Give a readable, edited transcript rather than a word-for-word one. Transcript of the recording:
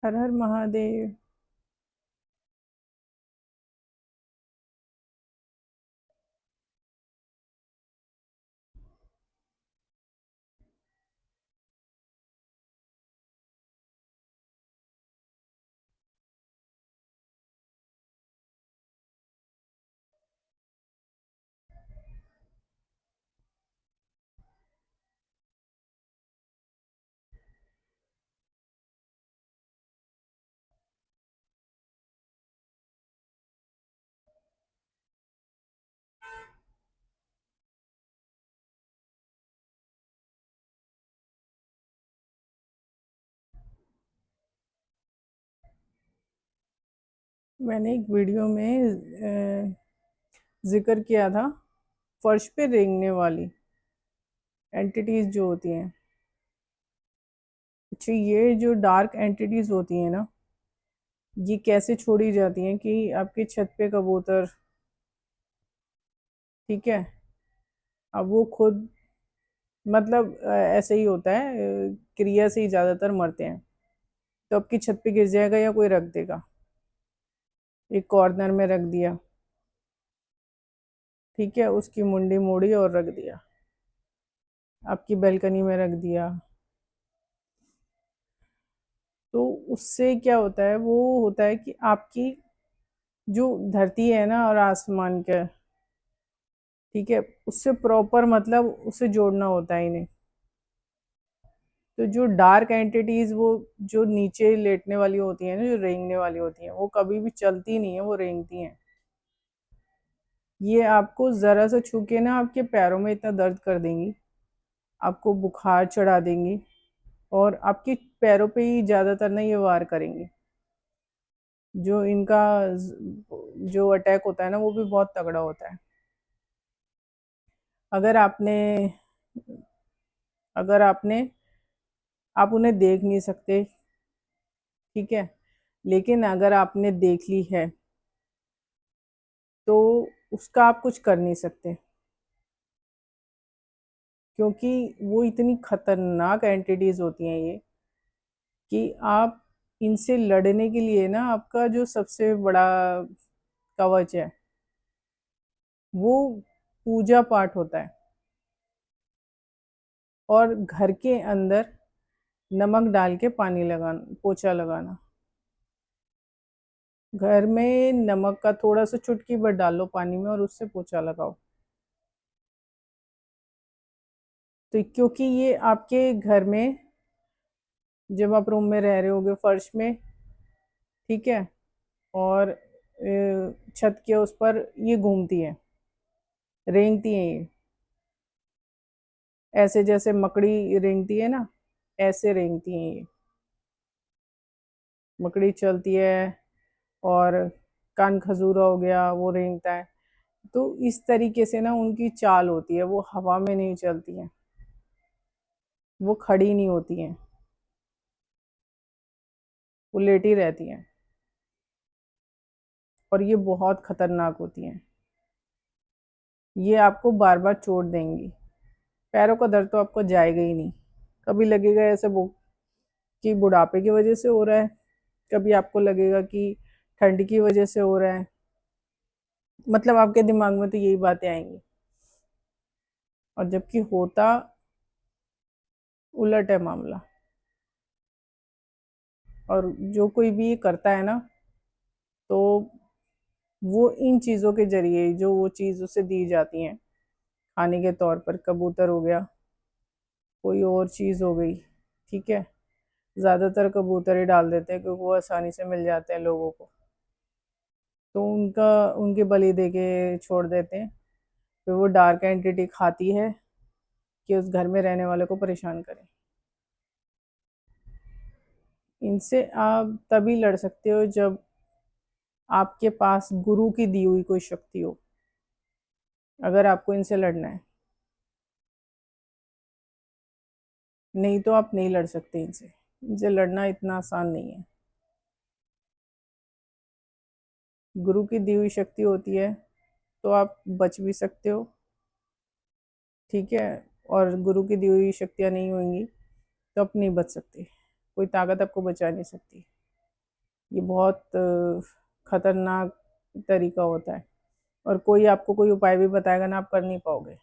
हर हर महादेव। मैंने एक वीडियो में जिक्र किया था फर्श पे रेंगने वाली एंटिटीज जो होती हैं। अच्छा, ये जो डार्क एंटिटीज होती हैं ना, ये कैसे छोड़ी जाती हैं कि आपकी छत पे कबूतर, ठीक है, अब वो खुद मतलब ऐसे ही होता है, क्रिया से ही ज़्यादातर मरते हैं। तो आपकी छत पे गिर जाएगा या कोई रख देगा, एक कॉर्नर में रख दिया, ठीक है, उसकी मुंडी मोड़ी और रख दिया, आपकी बैल्कनी में रख दिया। तो उससे क्या होता है, वो होता है कि आपकी जो धरती है ना और आसमान का, ठीक है, उससे प्रॉपर मतलब उसे जोड़ना होता है इन्हें। तो जो डार्क एंटिटीज, वो जो नीचे लेटने वाली होती हैं ना, जो रेंगने वाली होती हैं, वो कभी भी चलती नहीं है, वो रेंगती हैं। ये आपको जरा सा छू के ना आपके पैरों में इतना दर्द कर देंगी, आपको बुखार चढ़ा देंगी, और आपके पैरों पे ही ज्यादातर ना ये वार करेंगे। जो इनका जो अटैक होता है ना, वो भी बहुत तगड़ा होता है। अगर आपने अगर आपने आप उन्हें देख नहीं सकते, ठीक है, लेकिन अगर आपने देख ली है तो उसका आप कुछ कर नहीं सकते, क्योंकि वो इतनी खतरनाक एंटिटीज होती हैं ये, कि आप इनसे लड़ने के लिए ना, आपका जो सबसे बड़ा कवच है वो पूजा पाठ होता है, और घर के अंदर नमक डाल के पानी लगाना, पोछा लगाना। घर में नमक का थोड़ा सा चुटकी भर डालो पानी में और उससे पोछा लगाओ। तो क्योंकि ये आपके घर में, जब आप रूम में रह रहे होगे फर्श में, ठीक है, और छत के उस पर ये घूमती है, रेंगती हैं ये, ऐसे जैसे मकड़ी रेंगती है ना, ऐसे रेंगती हैं ये। मकड़ी चलती है, और कान खजूरा हो गया, वो रेंगता है। तो इस तरीके से ना उनकी चाल होती है, वो हवा में नहीं चलती हैं, वो खड़ी नहीं होती हैं, वो लेटी रहती हैं, और ये बहुत खतरनाक होती हैं। ये आपको बार बार चोट देंगी। पैरों का दर्द तो आपको जाएगा ही नहीं। कभी लगेगा ऐसे वो कि बुढ़ापे की वजह से हो रहा है, कभी आपको लगेगा कि ठंड की वजह से हो रहा है, मतलब आपके दिमाग में तो यही बातें आएंगी। और जबकि होता उलट है मामला। और जो कोई भी ये करता है ना, तो वो इन चीज़ों के जरिए, जो वो चीज़ उसे दी जाती हैं खाने के तौर पर, कबूतर हो गया, कोई और चीज़ हो गई, ठीक है, ज़्यादातर कबूतर ही डाल देते हैं क्योंकि वो आसानी से मिल जाते हैं लोगों को। तो उनका उनकी बलि दे के छोड़ देते हैं। फिर वो डार्क एंटिटी खाती है कि उस घर में रहने वाले को परेशान करे। इनसे आप तभी लड़ सकते हो जब आपके पास गुरु की दी हुई कोई शक्ति हो, अगर आपको इनसे लड़ना है। नहीं तो आप नहीं लड़ सकते इनसे। इनसे लड़ना इतना आसान नहीं है। गुरु की दी हुई शक्ति होती है तो आप बच भी सकते हो, ठीक है, और गुरु की दी हुई शक्तियाँ नहीं होंगी तो आप नहीं बच सकते। कोई ताकत आपको बचा नहीं सकती। ये बहुत खतरनाक तरीका होता है, और कोई आपको कोई उपाय भी बताएगा ना, आप कर नहीं पाओगे।